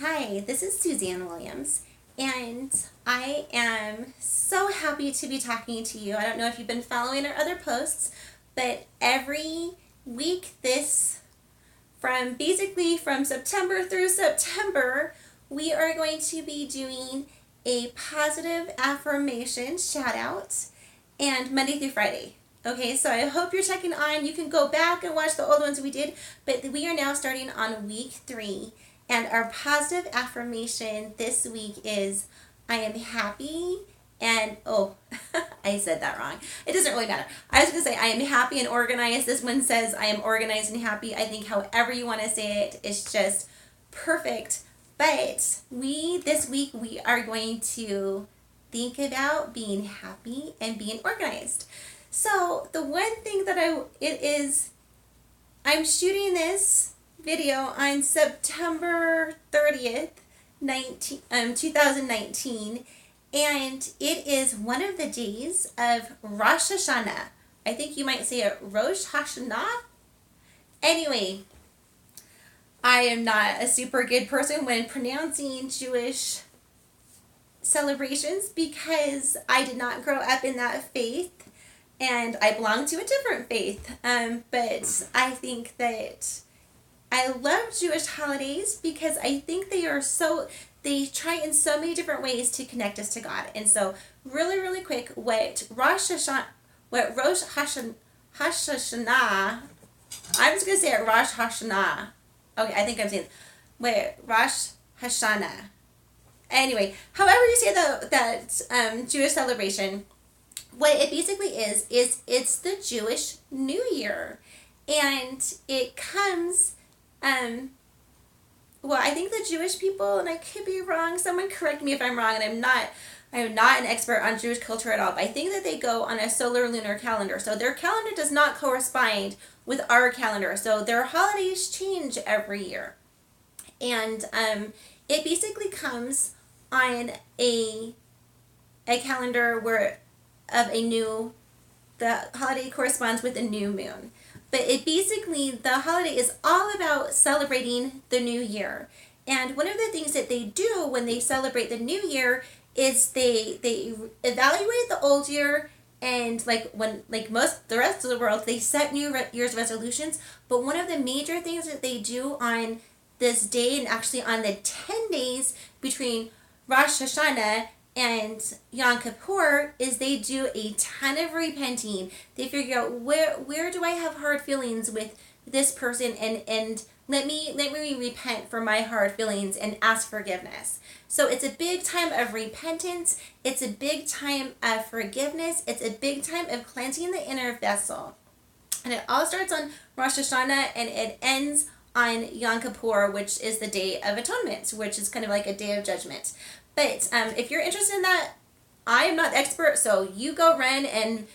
Hi, this is Suzanne Williams, and I am so happy to be talking to you. I don't know if you've been following our other posts, but every week from September through September, we are going to be doing a positive affirmation shout out and Monday through Friday. Okay, so I hope you're checking on. You can go back and watch the old ones we did, but we are now starting on week 3. And our positive affirmation this week is I am happy and, oh, I said that wrong. It doesn't really matter. I was going to say I am happy and organized. This one says I am organized and happy. I think however you want to say it is just perfect. But this week, we are going to think about being happy and being organized. So the one thing that I'm shooting this video on September 30th, 2019, and it is one of the days of Rosh Hashanah. I think you might say it Rosh Hashanah. Anyway, I am not a super good person when pronouncing Jewish celebrations because I did not grow up in that faith and I belong to a different faith. But I think that I love Jewish holidays because I think they try in so many different ways to connect us to God. And so really, really quick, what Rosh Hashanah, I'm just going to say it Rosh Hashanah. Okay, I think I'm saying, Rosh Hashanah. Anyway, however you say that Jewish celebration, what it basically is it's the Jewish New Year. And it comes, I think the Jewish people, and I could be wrong, someone correct me if I'm wrong, and I'm not an expert on Jewish culture at all, but I think that they go on a solar lunar calendar. So their calendar does not correspond with our calendar. So their holidays change every year. And it basically comes on a calendar the holiday corresponds with a new moon. But the holiday is all about celebrating the new year. And one of the things that they do when they celebrate the new year is they evaluate the old year, and most the rest of the world, they set New Year's resolutions. But one of the major things that they do on this day, and actually on the 10 days between Rosh Hashanah and Yom Kippur, is they do a ton of repenting. They figure out where do I have hard feelings with this person, and let me repent for my hard feelings and ask forgiveness. So it's a big time of repentance. It's a big time of forgiveness. It's a big time of cleansing the inner vessel. And it all starts on Rosh Hashanah and it ends on Yom Kippur, which is the Day of Atonement, which is kind of like a day of judgment. But if you're interested in that, I am not the expert, so you go run, and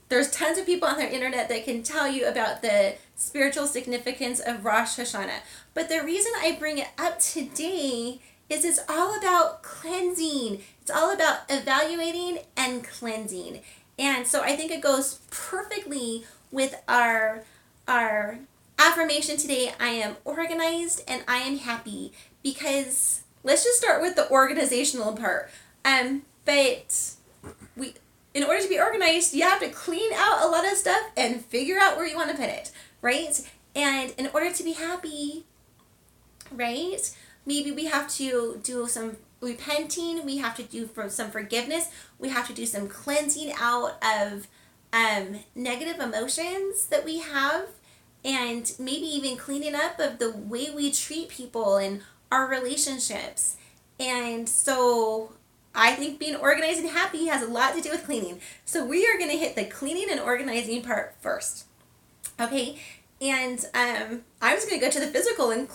there's tons of people on the internet that can tell you about the spiritual significance of Rosh Hashanah. But the reason I bring it up today is it's all about cleansing. It's all about evaluating and cleansing. And so I think it goes perfectly with our affirmation today. I am organized and I am happy, because let's just start with the organizational part. But in order to be organized, you have to clean out a lot of stuff and figure out where you want to put it, right? And in order to be happy, right, maybe we have to do some repenting, we have to do some forgiveness, we have to do some cleansing out of negative emotions that we have, and maybe even cleaning up of the way we treat people and our relationships. And so I think being organized and happy has a lot to do with cleaning. So we are going to hit the cleaning and organizing part first. Okay, and I'm just going to go to the physical and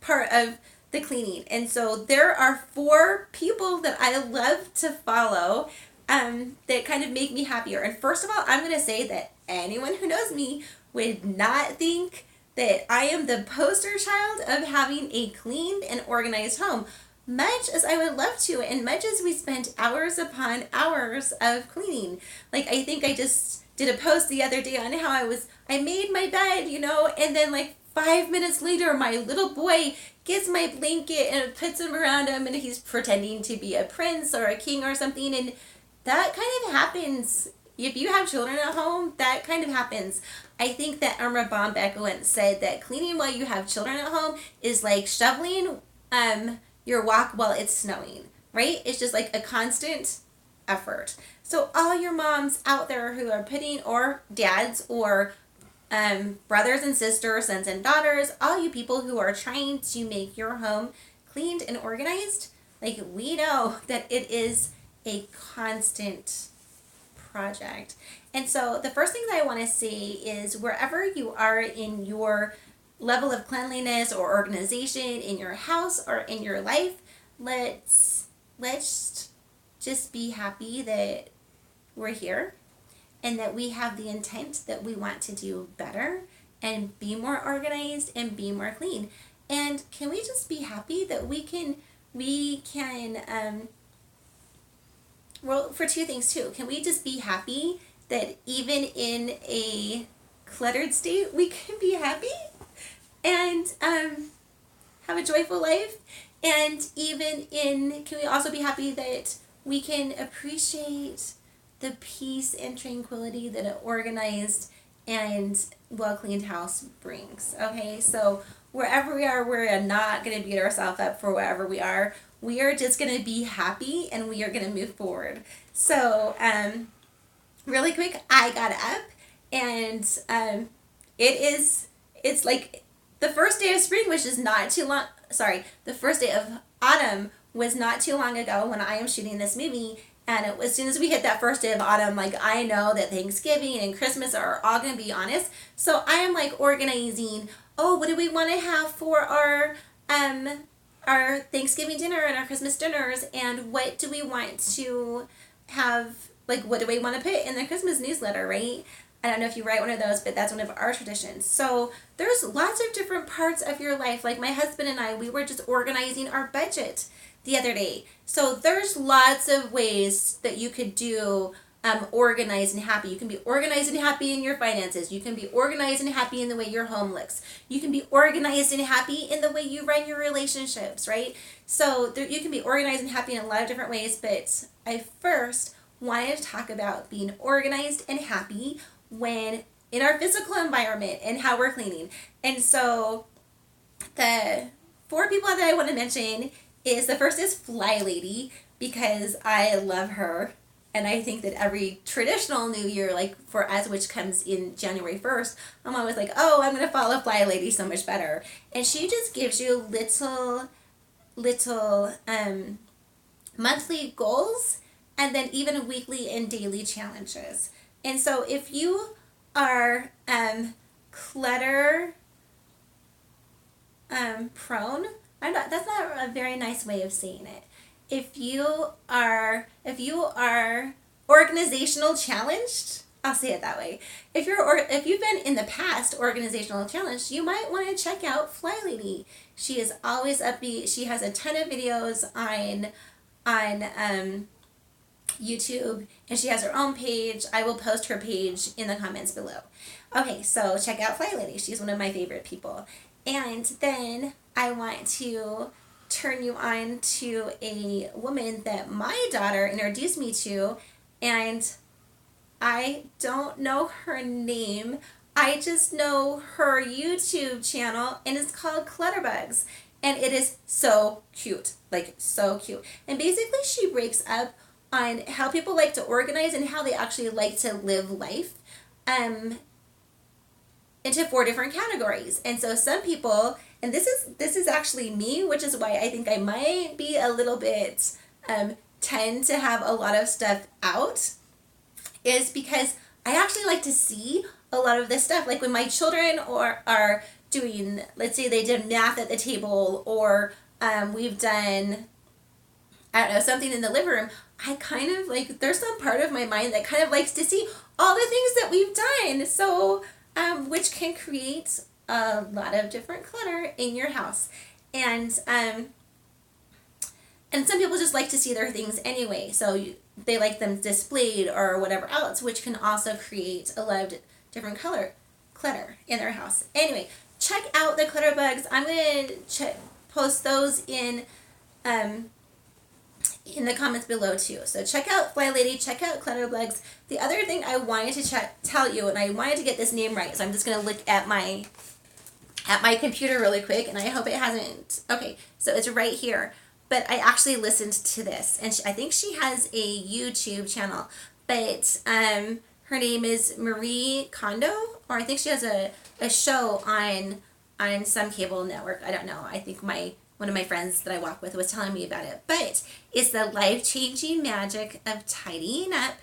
part of the cleaning. And so there are 4 people that I love to follow that kind of make me happier. And first of all, I'm going to say that anyone who knows me would not think that I am the poster child of having a cleaned and organized home, much as I would love to, and much as we spent hours upon hours of cleaning. I think I just did a post the other day on how I made my bed, and then 5 minutes later, my little boy gets my blanket and puts him around him, and he's pretending to be a prince or a king or something. And that kind of happens. If you have children at home, that kind of happens. I think that Irma Bombeck once said that cleaning while you have children at home is like shoveling your walk while it's snowing, right? It's just like a constant effort. So all your moms out there who are putting, or dads, or brothers and sisters, sons and daughters, all you people who are trying to make your home cleaned and organized, like, we know that it is a constant project. And so the first thing that I want to say is, wherever you are in your level of cleanliness or organization in your house or in your life, let's just be happy that we're here and that we have the intent that we want to do better and be more organized and be more clean. And can we just be happy that we can well, for two things too. Can we just be happy that even in a cluttered state, we can be happy and have a joyful life? And can we also be happy that we can appreciate the peace and tranquility that an organized and well-cleaned house brings? Okay, so wherever we are, we're not going to beat ourselves up for wherever we are. We are just going to be happy, and we are going to move forward. So, really quick, I got up, and it's like the first day of spring, which is not too long, the first day of autumn was not too long ago when I am shooting this movie. And as soon as we hit that first day of autumn, like, I know that Thanksgiving and Christmas are all going to be on us. So I am like organizing, what do we want to have for our Thanksgiving dinner and our Christmas dinners, and what do we want to have, like, what do we want to put in the Christmas newsletter, right? I don't know if you write one of those, but that's one of our traditions. So there's lots of different parts of your life. Like, my husband and I, we were just organizing our budget the other day. So there's lots of ways that you could do organized and happy. You can be organized and happy in your finances. You can be organized and happy in the way your home looks. You can be organized and happy in the way you run your relationships, right? So you can be organized and happy in a lot of different ways, but I first wanted to talk about being organized and happy when in our physical environment and how we're cleaning. And so the 4 people that I want to mention is, the first is Fly Lady, because I love her. And I think that every traditional New Year, like for us, which comes in January 1st, I'm always like, I'm going to follow Fly Lady so much better. And she just gives you little monthly goals, and then even weekly and daily challenges. And so if you are clutter prone, that's not a very nice way of saying it. If you are organizational challenged, I'll say it that way. If you've been in the past organizational challenged, you might want to check out Fly Lady. She is always upbeat. She has a ton of videos on YouTube, and she has her own page. I will post her page in the comments below. Okay, so check out Fly Lady. She's one of my favorite people. And then I want to turn you on to a woman that my daughter introduced me to, and I don't know her name. I just know her YouTube channel, and it's called Clutterbugs, and it is so cute, like so cute. And basically she breaks up on how people like to organize and how they actually like to live life into 4 different categories. And so some people, and this is actually me, which is why I think I might be a little bit tend to have a lot of stuff out, is because I actually like to see a lot of this stuff. Like when my children are doing, let's say they did math at the table, or we've done, I don't know, something in the living room, I kind of like, there's some part of my mind that kind of likes to see all the things that we've done. So which can create a lot of different clutter in your house. And some people just like to see their things anyway, so they like them displayed or whatever else, which can also create a lot of different clutter in their house. Anyway, check out the clutter bugs. I'm going to post those in the comments below too. So check out Fly Lady, check out Clutter Bugs. The other thing I wanted to tell you, and I wanted to get this name right, so I'm just going to look at my computer really quick, and I hope it hasn't. Okay, so it's right here. But I actually listened to this, and I think she has a YouTube channel. But her name is Marie Kondo, or I think she has a show on some cable network. I don't know. I think one of my friends that I walk with was telling me about it. But it's the life-changing magic of tidying up,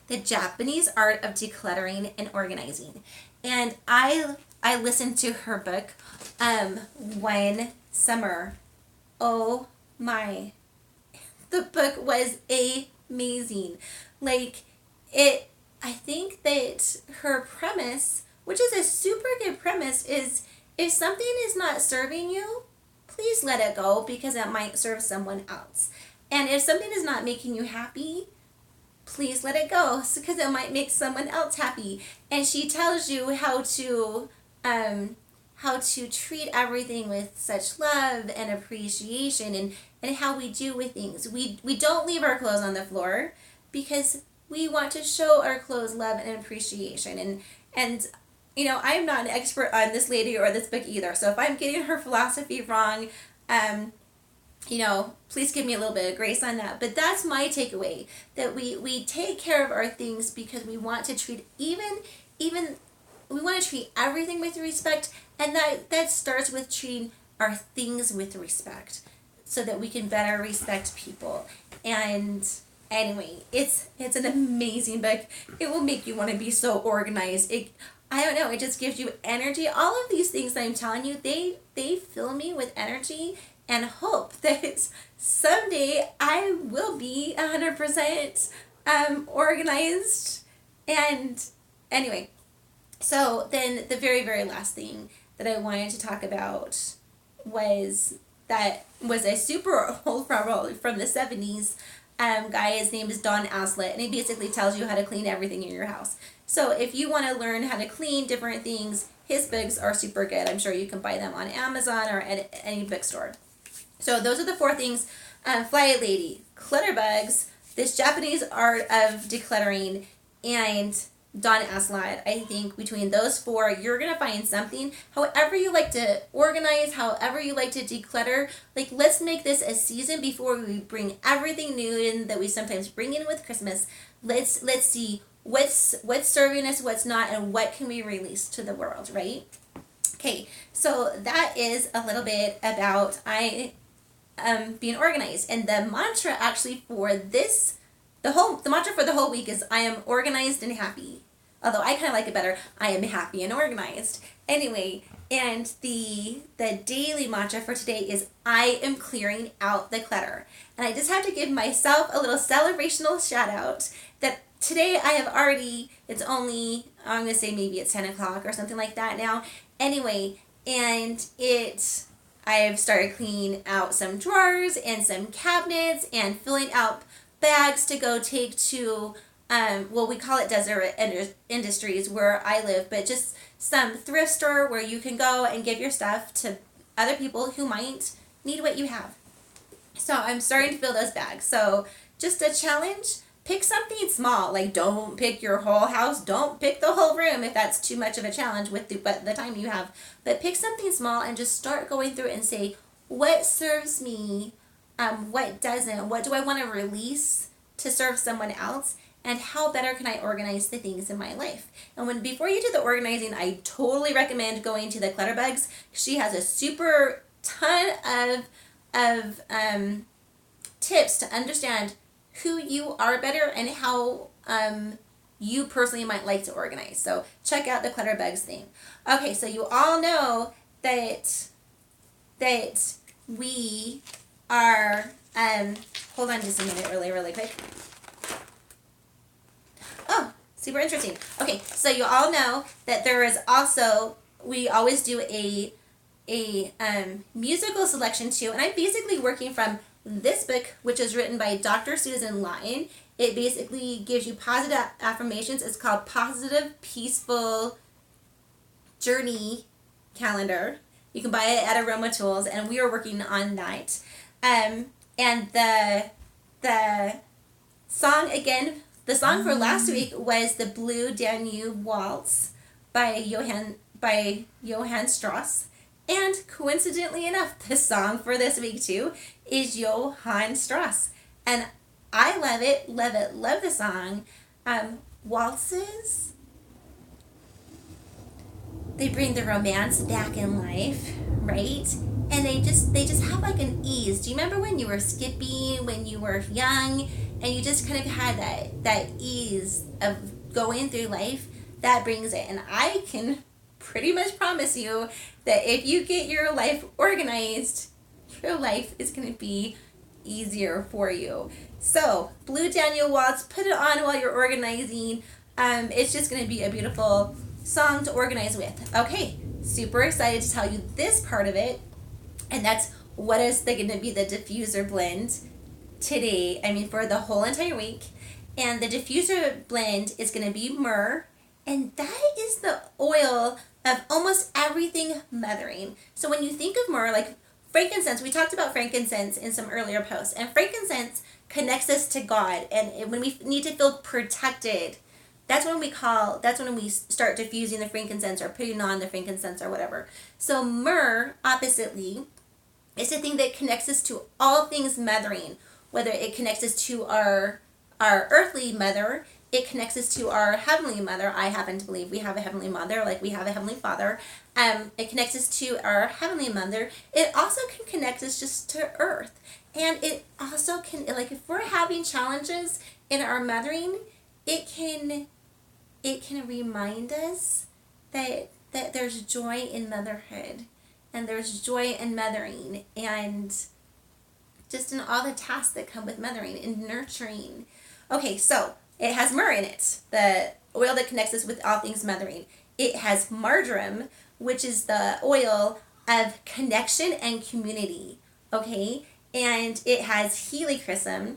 the Japanese art of decluttering and organizing. And I listened to her book one summer. Oh my. The book was amazing. Like, I think that her premise, which is a super good premise, is if something is not serving you, please let it go because it might serve someone else. And if something is not making you happy, please let it go because it might make someone else happy. And she tells you how to treat everything with such love and appreciation and how we do with things. We don't leave our clothes on the floor because we want to show our clothes love and appreciation. And you know, I'm not an expert on this lady or this book either. So if I'm getting her philosophy wrong, you know, please give me a little bit of grace on that. But that's my takeaway, that we take care of our things because we want to treat even we want to treat everything with respect, and that starts with treating our things with respect so that we can better respect people. And anyway, it's an amazing book. It will make you want to be so organized. I don't know, it just gives you energy. All of these things that I'm telling you, they fill me with energy and hope that someday I will be 100% organized. And anyway, so then the very, very last thing that I wanted to talk about was a super old from the 70s guy. His name is Don Aslett, and he basically tells you how to clean everything in your house. So if you want to learn how to clean different things, his books are super good. I'm sure you can buy them on Amazon or at any bookstore. So those are the 4 things. Fly Lady, Clutter Bugs, this Japanese art of decluttering, and Don Aslett. I think between those 4, you're going to find something. However you like to organize, however you like to declutter, like, let's make this a season before we bring everything new in that we sometimes bring in with Christmas. Let's see what's serving us, what's not, and what can we release to the world, right? Okay, so that is a little bit about being organized. And the mantra actually for this, the mantra for the whole week is I am organized and happy. Although I kind of like it better, I am happy and organized. Anyway, and the daily mantra for today is I am clearing out the clutter. And I just have to give myself a little celebrational shout out that today I have already, it's only, I'm going to say maybe it's 10 o'clock or something like that now. Anyway, and I have started cleaning out some drawers and some cabinets and filling out bags to go take to, we call it Desert Industries where I live, but just some thrift store where you can go and give your stuff to other people who might need what you have. So I'm starting to fill those bags. So just a challenge. Pick something small, like don't pick your whole house, don't pick the whole room if that's too much of a challenge with the time you have, but pick something small and just start going through it and say, what serves me, what doesn't, what do I want to release to serve someone else, and how better can I organize the things in my life. And before you do the organizing, I totally recommend going to the Clutter Bugs. She has a super ton of tips to understand who you are better and how you personally might like to organize. So check out the Clutter Bugs thing. Okay, so you all know that we are, hold on just a minute really quick. Oh, super interesting. Okay, so you all know that there is also, we always do a musical selection too, and I'm basically working from this book, which is written by Dr. Susan Lyon. It basically gives you positive affirmations. It's called Positive Peaceful Journey calendar. You can buy it at Aroma Tools, and we are working on that. And the song again, the song for last week was the Blue Danube Waltz by Johann Strauss. And coincidentally enough, the song for this week too is Johann Strauss. And I love it, love the song. Waltzes, they bring the romance back in life, right? And they just have like an ease. Do you remember when you were skipping, when you were young, and you just kind of had that ease of going through life? That brings it. And I can pretty much promise you that if you get your life organized, your life is going to be easier for you. So, Blue Danube Waltz, put it on while you're organizing. It's just going to be a beautiful song to organize with. Okay, super excited to tell you this part of it, and that's what is going to be the diffuser blend today, for the whole entire week. And the diffuser blend is going to be Myrrh, and that is the oil of almost everything mothering. So when you think of Myrrh, like frankincense, we talked about frankincense in some earlier posts, and frankincense connects us to God, and when we need to feel protected, that's when we start diffusing the frankincense or putting on the frankincense or whatever. So myrrh, oppositely, is the thing that connects us to all things mothering, whether it connects us to our earthly mother, it connects us to our heavenly mother. I happen to believe we have a heavenly mother, like we have a heavenly father. It connects us to our heavenly mother. It also can connect us just to earth. And it also can, like if we're having challenges in our mothering, it can remind us that there's joy in motherhood, and there's joy in mothering, and just in all the tasks that come with mothering and nurturing. Okay, so it has myrrh in it, the oil that connects us with all things mothering. It has marjoram, which is the oil of connection and community, okay? And it has helichrysum,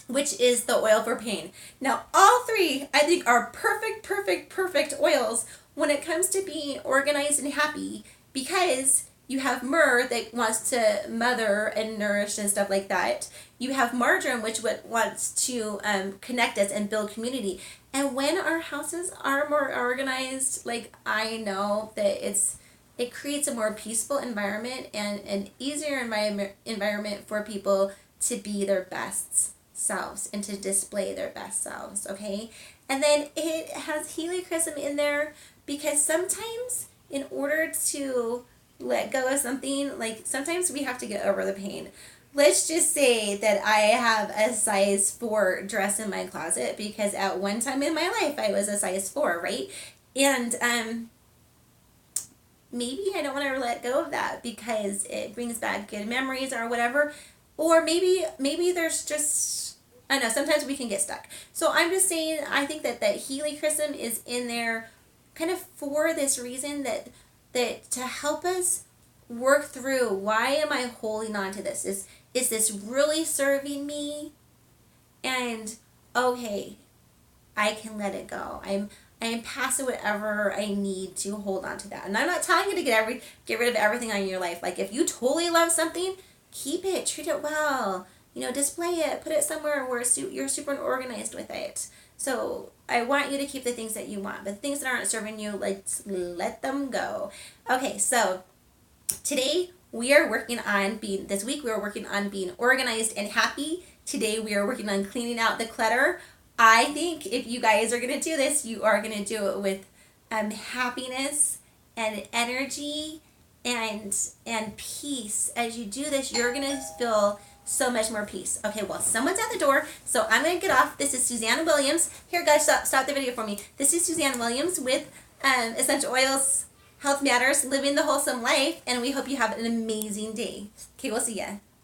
which is the oil for pain. Now, all three, I think, are perfect oils when it comes to being organized and happy, because you have myrrh that wants to mother and nourish and stuff like that. You have marjoram, which wants to connect us and build community. And when our houses are more organized, like I know that it creates a more peaceful environment and an easier environment for people to be their best selves and to display their best selves, okay? And then it has helichrysum in there because sometimes in order to let go of something, like sometimes we have to get over the pain. Let's just say that I have a size 4 dress in my closet because at one time in my life I was a size 4, right? And maybe I don't want to let go of that because it brings back good memories or whatever. Or maybe there's just, I don't know, sometimes we can get stuck. So I'm just saying, I think that helichrysum is in there kind of for this reason, that to help us work through, why am I holding on to this? Is this really serving me? And okay, I can let it go. I am past whatever I need to hold on to that. And I'm not telling you to get rid of everything on your life. Like if you totally love something, keep it, treat it well, display it, put it somewhere where you're super organized with it. So I want you to keep the things that you want, but the things that aren't serving you, let them go. Okay, so today we are working on this week we are working on being organized and happy. Today we are working on cleaning out the clutter. I think if you guys are going to do this, you are going to do it with happiness and energy and peace. As you do this, you're going to feel so much more peace. Okay, well, someone's at the door, so I'm going to get off. This is Suzanne Williams. Here, guys, stop the video for me. This is Suzanne Williams with Essential Oils, Health Matters, Living the Wholesome Life, and we hope you have an amazing day. Okay, we'll see ya.